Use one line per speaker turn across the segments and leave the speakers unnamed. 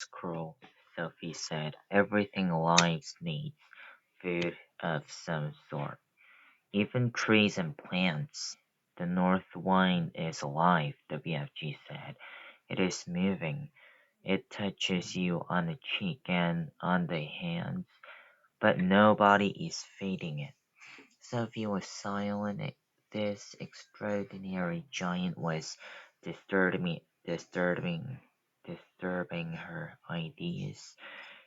cruel, Sophie said. Everything alive needs food of some sort, even trees and plants. The north wind is alive, the BFG said. It is moving. It touches you on the cheek and on the hands, but nobody is feeding it. Sophie was silent. This extraordinary giant was disturbing, disturbing, disturbing her ideas.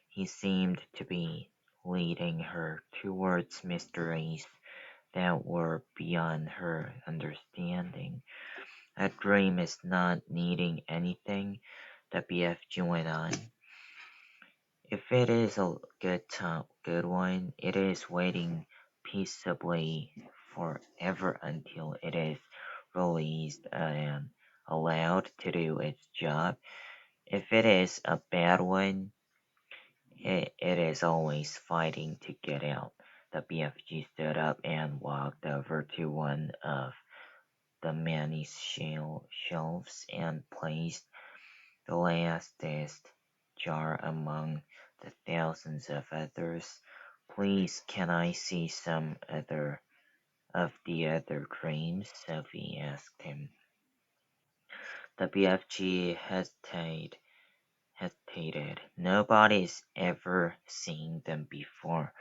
He seemed to be leading her towards mysteries that were beyond her understanding. A dream is not needing anything, the BFG went on. If it is a good one, it is waiting peaceably forever until it is released and allowed to do its job. If it is a bad one, it is always fighting to get out. The BFG stood up and walked over to one of the many shelves and placed the lastest jar among the thousands of others. Please, can I see some other of the other dreams? Sophie asked him. The BFG hesitated. Nobody's ever seen them before,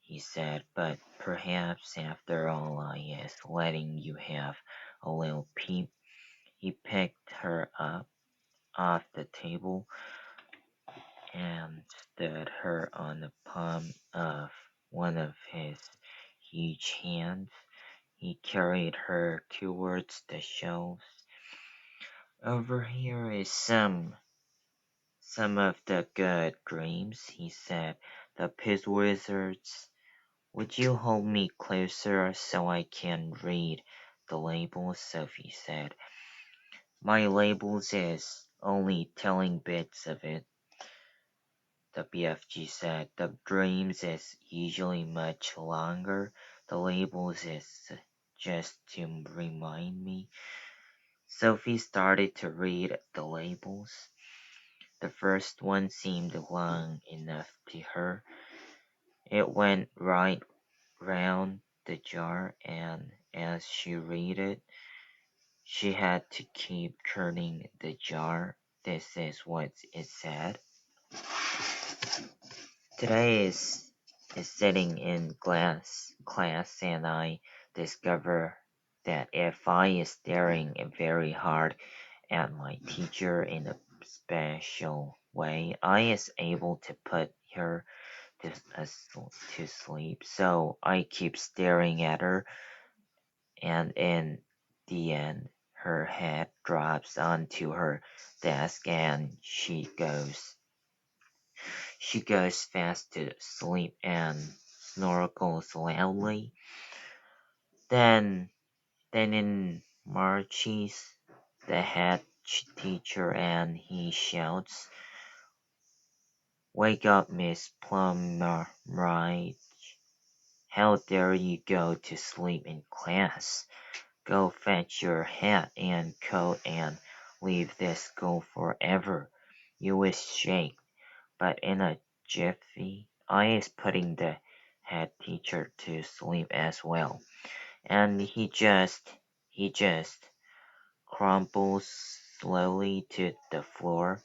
he said, but perhaps after all I is letting you have a little peep. He picked her up off the table and stood her on the palm of one of his huge hands. He carried her towards the shelves. Over here is some of the good dreams, he said. The Piz Wizards. Would you hold me closer so I can read the labels? Sophie said. My labels is only telling bits of it, the BFG said. The dreams is usually much longer. The labels is just to remind me. Sophie started to read the labels. The first one seemed long enough to her. It went right round the jar, and as she read it, she had to keep turning the jar. This is what it said. Today is sitting in class and I discover that if I is staring very hard at my teacher in a special way, I is able to put her to sleep. So I keep staring at her, and in the end her head drops onto her desk and she goes fast to sleep and snorkels loudly. Then then in marches the head teacher and he shouts, "Wake up, Miss Plumride. How dare you go to sleep in class? Go fetch your hat and coat and leave this school forever." You is shake, but in a jiffy, I is putting the head teacher to sleep as well, and he just crumbles slowly to the floor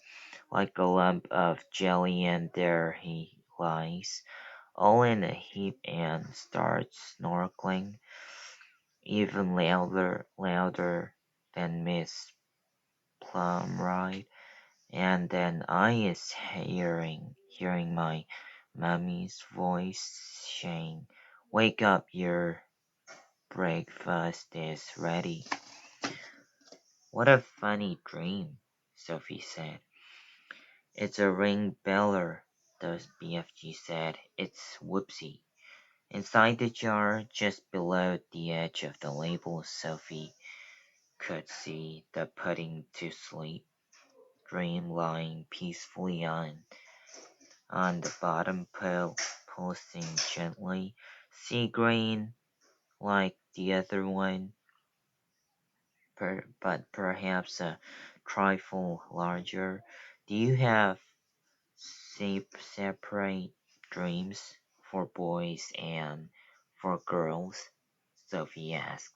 like a lump of jelly, and there he lies, all in a heap, and starts snorkeling even louder than Miss Plumride. And then I is hearing my mummy's voice saying, "Wake up, your breakfast is ready." What a funny dream, Sophie said. It's a ring beller, the BFG said. It's Whoopsie. Inside the jar, just below the edge of the label, Sophie could see the putting to sleep dream lying peacefully on the bottom, pulsing gently. Sea green, like the other one, but perhaps a trifle larger. Do you have separate dreams for boys and for girls? Sophie asked.